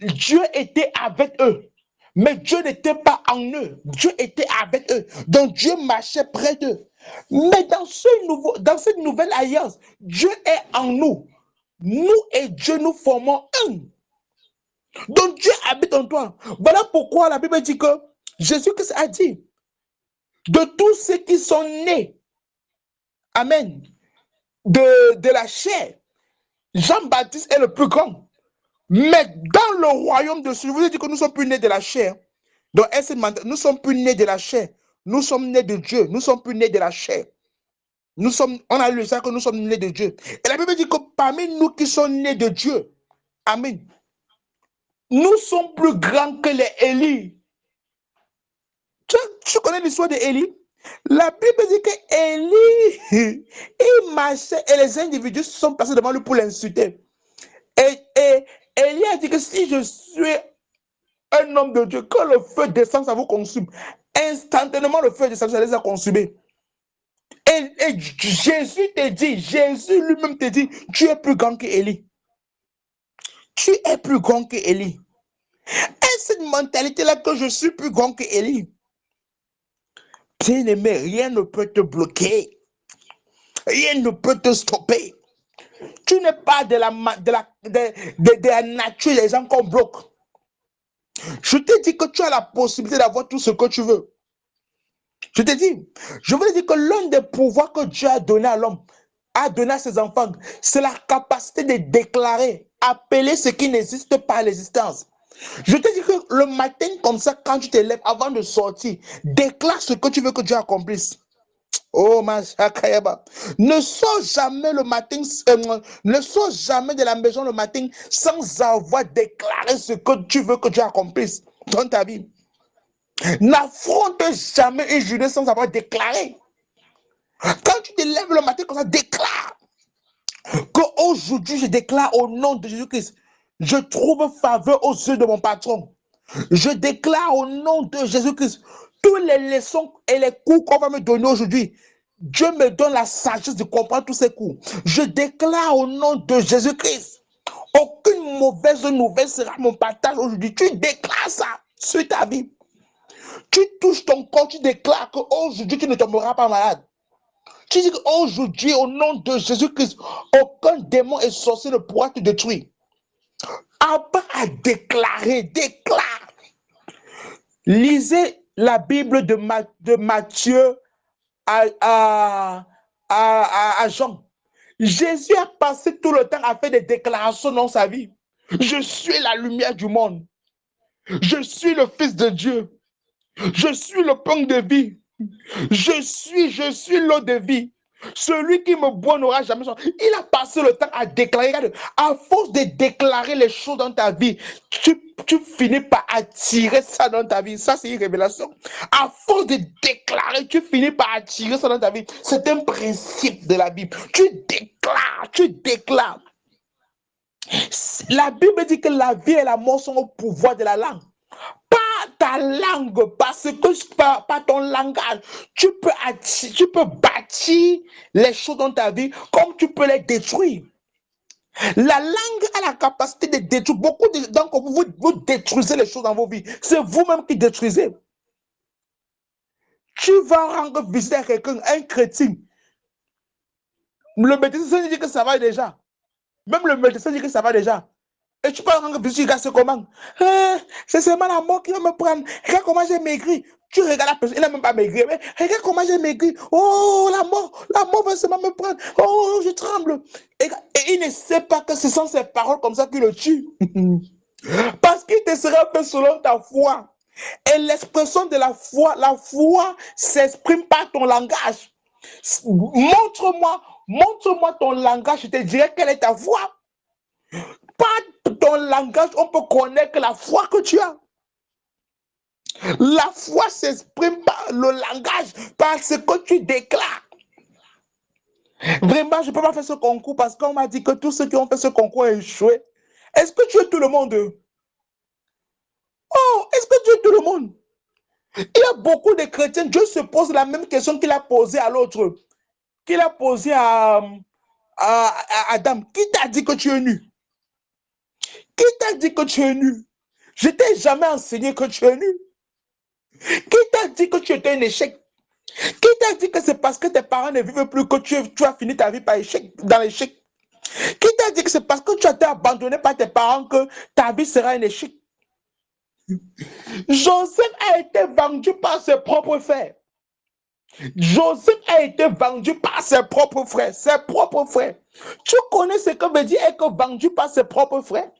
Dieu était avec eux. Mais Dieu n'était pas en eux. Dieu était avec eux. Donc Dieu marchait près d'eux. Mais dans cette nouvelle alliance, Dieu est en nous. Nous et Dieu, nous formons un. Donc Dieu habite en toi. Voilà pourquoi la Bible dit que Jésus-Christ a dit, de tous ceux qui sont nés, amen, de la chair, Jean-Baptiste est le plus grand. Mais dans le royaume de Dieu, je vous ai dit que nous ne sommes plus nés de la chair. Donc, nous ne sommes plus nés de la chair. Nous sommes nés de Dieu. Nous ne sommes plus nés de la chair. On a lu ça que nous sommes nés de Dieu. Et la Bible dit que parmi nous qui sommes nés de Dieu, amen, nous sommes plus grands que les Élie. Tu connais l'histoire d'Élie? La Bible dit que Élie, il marchait et les individus se sont passés devant lui pour l'insulter. Et Élie a dit que si je suis un homme de Dieu, quand le feu descend, ça vous consume. Instantanément, le feu descend, ça les a consumés. Et Jésus te dit, Jésus lui-même te dit, tu es plus grand qu'Élie. tu es plus grand que Élie. Et cette mentalité-là que je suis plus grand que Élie. Bien-aimé, rien ne peut te bloquer. Rien ne peut te stopper. Tu n'es pas de la nature des gens qu'on bloque. Je te dis que tu as la possibilité d'avoir tout ce que tu veux. Je te dis, je veux dire que l'un des pouvoirs que Dieu a donné à l'homme, a donné à ses enfants, c'est la capacité de déclarer, appeler ce qui n'existe pas à l'existence. Je te dis que le matin, comme ça, quand tu te lèves, avant de sortir, déclare ce que tu veux que Dieu accomplisse. Oh, ma chakayaba. Ne sors jamais le matin, ne sors jamais de la maison le matin sans avoir déclaré ce que tu veux que Dieu accomplisse dans ta vie. N'affronte jamais une journée sans avoir déclaré. Quand tu te lèves le matin comme ça, déclare qu'aujourd'hui, je déclare au nom de Jésus-Christ, je trouve faveur aux yeux de mon patron. Je déclare au nom de Jésus-Christ, toutes les leçons et les cours qu'on va me donner aujourd'hui, Dieu me donne la sagesse de comprendre tous ces cours. Je déclare au nom de Jésus-Christ, aucune mauvaise nouvelle sera mon partage aujourd'hui. Tu déclares ça sur ta vie. Tu touches ton corps, tu déclares qu'aujourd'hui, tu ne tomberas pas malade. Tu dis qu'aujourd'hui, au nom de Jésus-Christ, aucun démon et sorcier ne pourra te détruire. Abba a déclaré, déclare. Lisez la Bible de Matthieu à Jean. Jésus a passé tout le temps à faire des déclarations dans sa vie. Je suis la lumière du monde. Je suis le Fils de Dieu. Je suis le pain de vie. Je suis l'eau de vie. Celui qui me boit n'aura jamais soif. Il a passé le temps à déclarer. Regarde, à force de déclarer les choses dans ta vie, tu finis par attirer ça dans ta vie. Ça, c'est une révélation. À force de déclarer, tu finis par attirer ça dans ta vie. C'est un principe de la Bible. Tu déclares, tu déclares. La Bible dit que la vie et la mort sont au pouvoir de la langue. Ta langue, parce que par ton langage, tu peux bâtir les choses dans ta vie comme tu peux les détruire. La langue a la capacité de détruire. Beaucoup d'entre vous détruisez les choses dans vos vies. C'est vous-même qui détruisez. Tu vas rendre visite à quelqu'un, un chrétien. Le médecin dit que ça va déjà. Même le médecin dit que ça va déjà. Et tu peux rendre visite, regarde c'est comment. C'est seulement la mort qui va me prendre. Regarde comment j'ai maigri. Tu regardes la personne, il n'a même pas maigri. Mais regarde comment j'ai maigri. Oh, la mort va seulement me prendre. Oh, je tremble. Et il ne sait pas que ce sont ces paroles comme ça qui le tuent. Parce qu'il te sera fait selon ta foi. Et l'expression de la foi s'exprime par ton langage. Montre-moi ton langage, je te dirai quelle est ta foi. Par ton langage, on peut connaître la foi que tu as. La foi s'exprime par le langage, par ce que tu déclares. Vraiment, je ne peux pas faire ce concours parce qu'on m'a dit que tous ceux qui ont fait ce concours ont échoué. Est-ce que tu es tout le monde? Oh, est-ce que tu es tout le monde? Il y a beaucoup de chrétiens, Dieu se pose la même question qu'il a posée à l'autre, qu'il a posée à Adam. Qui t'a dit que tu es nu? Qui t'a dit que tu es nu? Je t'ai jamais enseigné que tu es nu. Qui t'a dit que tu étais un échec? Qui t'a dit que c'est parce que tes parents ne vivent plus que tu as fini ta vie par échec, dans l'échec? Qui t'a dit que c'est parce que tu as été abandonné par tes parents que ta vie sera un échec? Joseph a été vendu par ses propres frères. Joseph a été vendu par ses propres frères. Ses propres frères. Tu connais ce que veut dire être vendu par ses propres frères?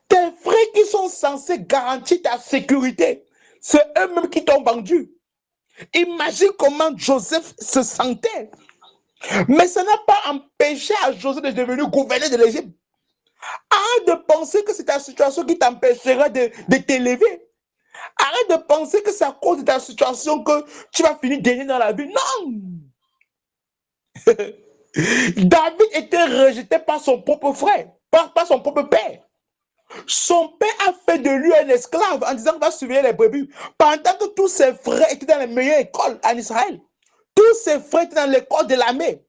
Tes frères qui sont censés garantir ta sécurité, c'est eux-mêmes qui t'ont vendu. Imagine comment Joseph se sentait. Mais ça n'a pas empêché à Joseph de devenir gouverneur de l'Égypte. Arrête de penser que c'est ta situation qui t'empêchera de t'élever. Arrête de penser que c'est à cause de ta situation que tu vas finir dernier dans la vie. Non! David était rejeté par son propre frère, par son propre père. Son père a fait de lui un esclave en disant qu'il va surveiller les brebis. Pendant que tous ses frères étaient dans les meilleures écoles en Israël. Tous ses frères étaient dans l'école de l'armée.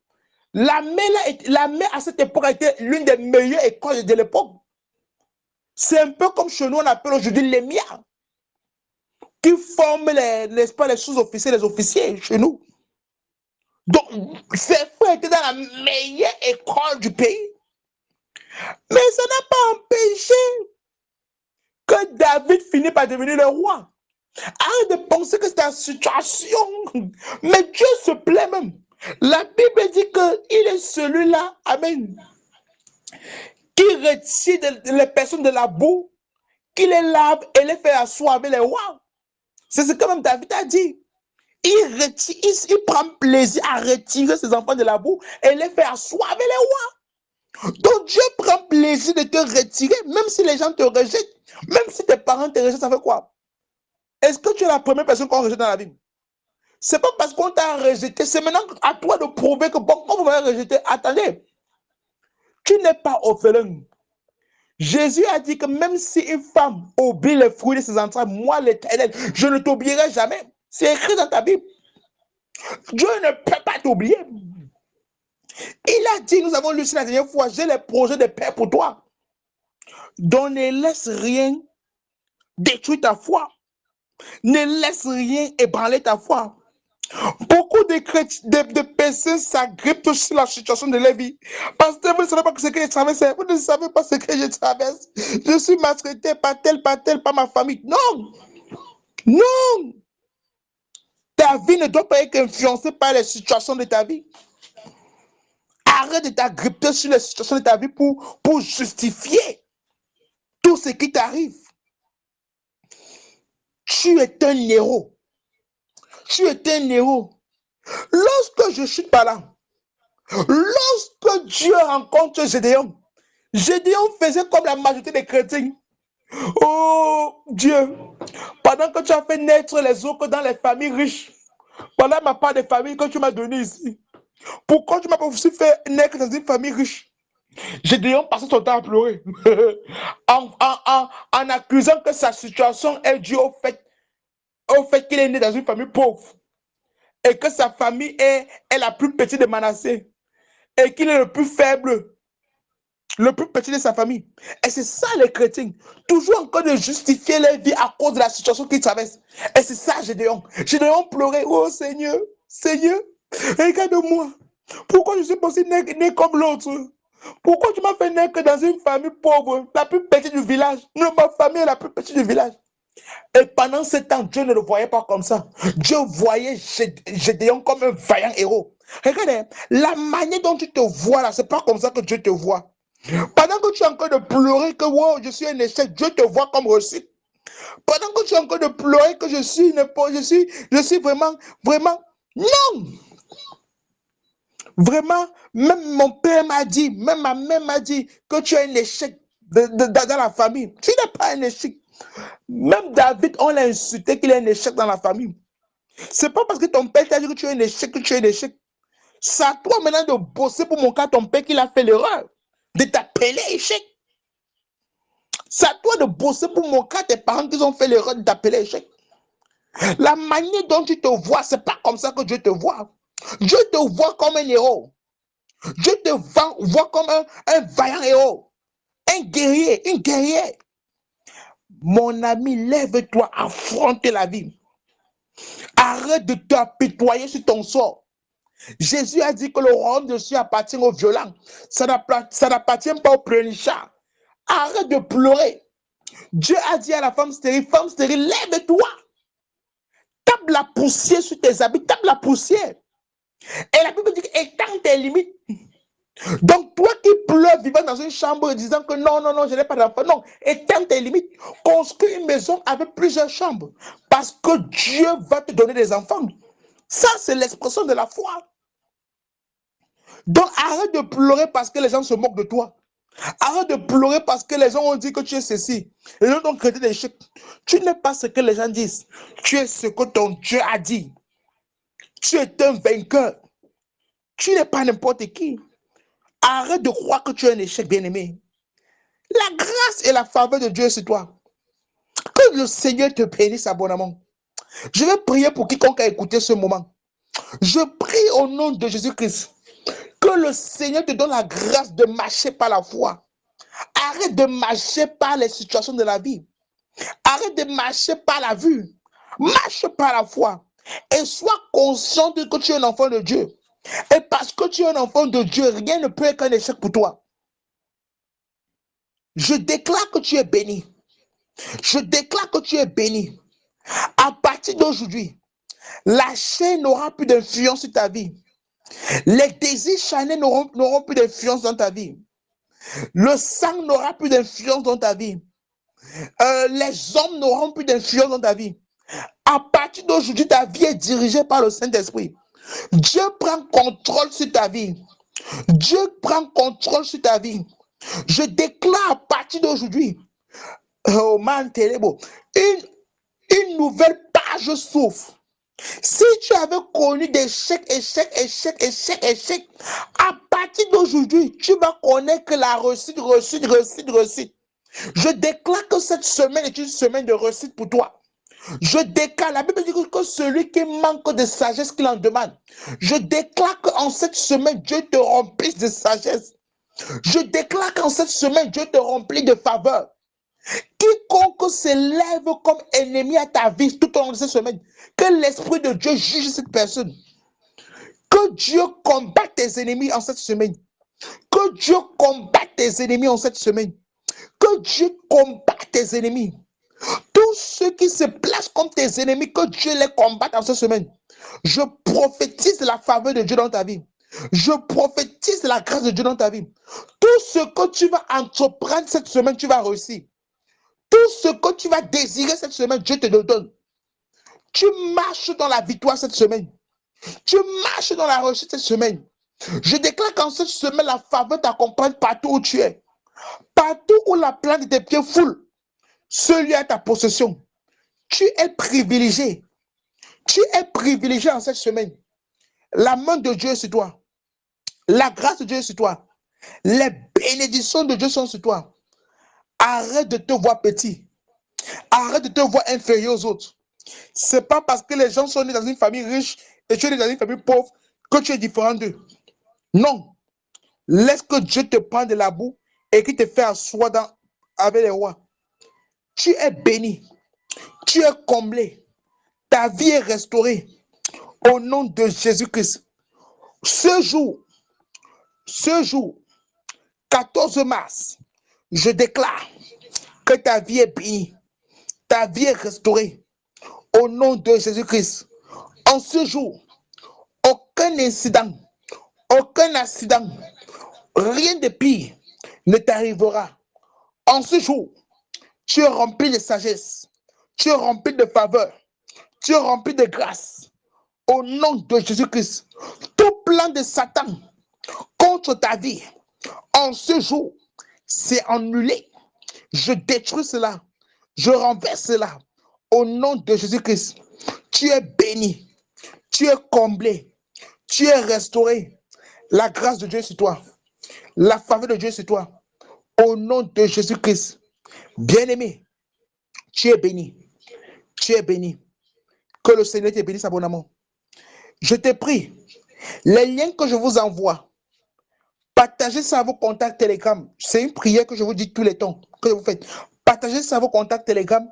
L'armée à cette époque a été l'une des meilleures écoles de l'époque. C'est un peu comme chez nous, on appelle aujourd'hui les miens, qui forment n'est-ce pas, les sous-officiers, les officiers chez nous. Donc, ses frères étaient dans la meilleure école du pays. Mais ça n'a pas empêché que David finit par devenir le roi. Arrête de penser que c'est la situation. Mais Dieu se plaît même. La Bible dit qu'il est celui-là, amen, qui retire les personnes de la boue, qui les lave et les fait asseoir avec les rois. C'est ce que même David a dit. Il prend plaisir à retirer ses enfants de la boue et les fait asseoir avec les rois. Donc Dieu prend plaisir de te retirer, même si les gens te rejettent, même si tes parents te rejettent, ça fait quoi? Est-ce que tu es la première personne qu'on rejette dans la vie? C'est pas parce qu'on t'a rejeté, c'est maintenant à toi de prouver que bon, quand vous m'avez rejeté, attendez, tu n'es pas orphelin. Jésus a dit que même si une femme oublie les fruits de ses entrailles, moi l'Éternel, je ne t'oublierai jamais. C'est écrit dans ta Bible. Dieu ne peut pas t'oublier. Il a dit, nous avons lu la dernière fois, j'ai les projets de paix pour toi. Donc ne laisse rien détruire ta foi. Ne laisse rien ébranler ta foi. Beaucoup de personnes s'agrippent sur la situation de leur vie. Parce que vous ne savez pas ce que je traverse. Vous ne savez pas ce que je traverse. Je suis maltraité par tel, par ma famille. Non! Non! Ta vie ne doit pas être influencée par les situations de ta vie. Arrête de t'agripper sur les situations de ta vie pour justifier tout ce qui t'arrive. Tu es un héros. Tu es un héros. Lorsque je chute par là, lorsque Dieu rencontre Gédéon, Gédéon faisait comme la majorité des chrétiens. Oh Dieu, pendant que tu as fait naître les autres dans les familles riches, voilà ma part de famille que tu m'as donnée ici. Pourquoi tu m'as pas aussi fait naître dans une famille riche? Gédéon passait son temps à pleurer en accusant que sa situation est due au fait qu'il est né dans une famille pauvre et que sa famille est la plus petite de Manassé et qu'il est le plus faible, le plus petit de sa famille. Et c'est ça les chrétiens, toujours encore de justifier leur vie à cause de la situation qu'ils traversent. Et c'est ça Gédéon. Gédéon pleurait, oh Seigneur, Seigneur, regarde-moi. Pourquoi je suis pas aussi né comme l'autre? Pourquoi tu m'as fait naître dans une famille pauvre, la plus petite du village? Non, ma famille est la plus petite du village. Et pendant ce temps, Dieu ne le voyait pas comme ça. Dieu voyait Gédéon comme un vaillant héros. Regardez, la manière dont tu te vois là, c'est pas comme ça que Dieu te voit. Pendant que tu es en train de pleurer que wow, je suis un échec, Dieu te voit comme réussite. Pendant que tu es en train de pleurer que je suis vraiment, vraiment, non! Vraiment, même mon père m'a dit, même ma mère m'a dit que tu es un échec dans la famille. Tu n'es pas un échec. Même David, on l'a insulté qu'il est un échec dans la famille. C'est pas parce que ton père t'a dit que tu es un échec que tu es un échec. C'est à toi maintenant de bosser pour montrer à ton père qu'il a fait l'erreur de t'appeler échec. C'est à toi de bosser pour montrer à tes parents qu'ils ont fait l'erreur de t'appeler échec. La manière dont tu te vois, c'est pas comme ça que Dieu te voit. Dieu te voit comme un héros. Dieu te voit comme un vaillant héros. Un guerrier, une guerrière. Mon ami, lève-toi, affronte la vie. Arrête de t'apitoyer sur ton sort. Jésus a dit que le royaume de Dieu appartient aux violents. Ça n'appartient pas aux pleurnichards. Arrête de pleurer. Dieu a dit à la femme stérile, lève-toi. Tape la poussière sur tes habits, tape la poussière. Et la Bible dit étends tes limites. Donc, toi qui pleures vivant dans une chambre disant que non, non, non, je n'ai pas d'enfant, non, éteins tes limites. Construis une maison avec plusieurs chambres parce que Dieu va te donner des enfants. Ça, c'est l'expression de la foi. Donc, arrête de pleurer parce que les gens se moquent de toi. Arrête de pleurer parce que les gens ont dit que tu es ceci. Les gens t'ont créé des échecs. Tu n'es pas ce que les gens disent. Tu es ce que ton Dieu a dit. Tu es un vainqueur. Tu n'es pas n'importe qui. Arrête de croire que tu es un échec, bien-aimé. La grâce et la faveur de Dieu sur toi. Que le Seigneur te bénisse abondamment. Je vais prier pour quiconque a écouté ce moment. Je prie au nom de Jésus-Christ que le Seigneur te donne la grâce de marcher par la foi. Arrête de marcher par les situations de la vie. Arrête de marcher par la vue. Marche par la foi. Et sois conscient que tu es un enfant de Dieu. Et parce que tu es un enfant de Dieu, rien ne peut être un échec pour toi. Je déclare que tu es béni. Je déclare que tu es béni. À partir d'aujourd'hui, la chair n'aura plus d'influence sur ta vie. Les désirs charnels n'auront plus d'influence dans ta vie. Le sang n'aura plus d'influence dans ta vie. Les hommes n'auront plus d'influence dans ta vie. À partir d'aujourd'hui, ta vie est dirigée par le Saint-Esprit. Dieu prend contrôle sur ta vie. Dieu prend contrôle sur ta vie. Je déclare à partir d'aujourd'hui, oh man, une nouvelle page s'ouvre. Si tu avais connu des échecs, à partir d'aujourd'hui, tu vas connaître que la réussite. Je déclare que cette semaine est une semaine de réussite pour toi. Je déclare, la Bible dit que celui qui manque de sagesse qu'il en demande. Je déclare qu'en cette semaine, Dieu te remplisse de sagesse. Je déclare qu'en cette semaine, Dieu te remplit de faveur. Quiconque s'élève comme ennemi à ta vie tout au long de cette semaine, que l'Esprit de Dieu juge cette personne. Que Dieu combatte tes ennemis en cette semaine. Que Dieu combatte tes ennemis en cette semaine. Que Dieu combatte tes ennemis. Tous ceux qui se placent comme tes ennemis, que Dieu les combatte en cette semaine. Je prophétise la faveur de Dieu dans ta vie. Je prophétise la grâce de Dieu dans ta vie. Tout ce que tu vas entreprendre cette semaine, tu vas réussir. Tout ce que tu vas désirer cette semaine, Dieu te le donne. Tu marches dans la victoire cette semaine. Tu marches dans la réussite cette semaine. Je déclare qu'en cette semaine, la faveur t'accompagne partout où tu es. Partout où la plante de tes pieds foule, celui à ta possession. Tu es privilégié. Tu es privilégié en cette semaine. La main de Dieu est sur toi. La grâce de Dieu est sur toi. Les bénédictions de Dieu sont sur toi. Arrête de te voir petit. Arrête de te voir inférieur aux autres. C'est pas parce que les gens sont nés dans une famille riche et tu es né dans une famille pauvre que tu es différent d'eux. Non. Laisse que Dieu te prenne de la boue et qu'il te fait asseoir avec les rois. Tu es béni. Tu es comblé. Ta vie est restaurée. Au nom de Jésus-Christ. Ce jour, 14 mars, je déclare que ta vie est bénie. Ta vie est restaurée. Au nom de Jésus-Christ. En ce jour, aucun incident, aucun accident, rien de pire ne t'arrivera. En ce jour, tu es rempli de sagesse, tu es rempli de faveur, tu es rempli de grâce. Au nom de Jésus-Christ, tout plan de Satan contre ta vie, en ce jour, c'est annulé. Je détruis cela, je renverse cela. Au nom de Jésus-Christ, tu es béni, tu es comblé, tu es restauré. La grâce de Dieu sur toi, la faveur de Dieu sur toi. Au nom de Jésus-Christ, bien-aimé, tu es béni. Tu es béni. Que le Seigneur te bénisse abondamment. Je te prie, les liens que je vous envoie, partagez ça à vos contacts Telegram. C'est une prière que je vous dis tous les temps, que vous faites. Partagez ça à vos contacts Telegram.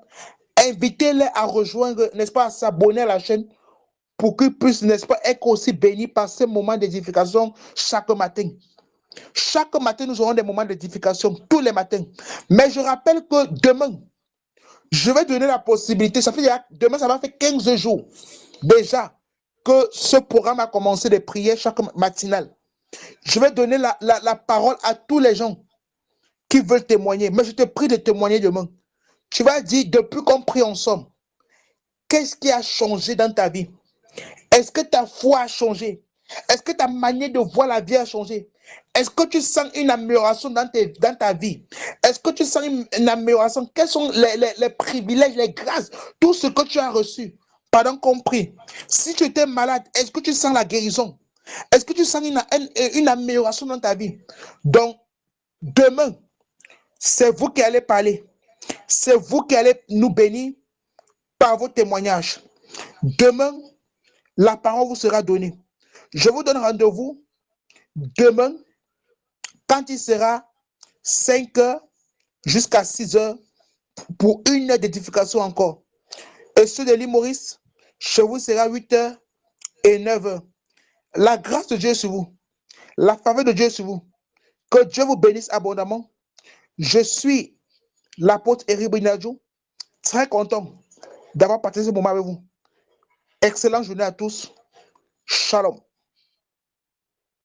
Invitez-les à rejoindre, n'est-ce pas, à s'abonner à la chaîne pour qu'ils puissent, n'est-ce pas, être aussi bénis par ces moments d'édification chaque matin. Chaque matin, nous aurons des moments d'édification, tous les matins. Mais je rappelle que demain, je vais donner la possibilité, demain, ça va faire 15 jours déjà que ce programme a commencé de prier chaque matinale. Je vais donner la parole à tous les gens qui veulent témoigner. Mais je te prie de témoigner demain. Tu vas dire, depuis qu'on prie ensemble, qu'est-ce qui a changé dans ta vie? Est-ce que ta foi a changé? Est-ce que ta manière de voir la vie a changé? Est-ce que tu sens une amélioration dans ta vie? Est-ce que tu sens une amélioration? Quels sont les privilèges, les grâces, tout ce que tu as reçu pendant qu'on prie? Si tu étais malade, est-ce que tu sens la guérison? Est-ce que tu sens une amélioration dans ta vie? Donc, demain, c'est vous qui allez parler. C'est vous qui allez nous bénir par vos témoignages. Demain, la parole vous sera donnée. Je vous donne rendez-vous demain quand il sera 5 heures jusqu'à 6 heures pour 1 heure d'édification encore. Et ceux de l'île Maurice, chez vous sera 8 heures et 9 heures. La grâce de Dieu est sur vous. La faveur de Dieu est sur vous. Que Dieu vous bénisse abondamment. Je suis l'apôtre Éric Brinadjou, très content d'avoir partagé ce moment avec vous. Excellente journée à tous. Shalom.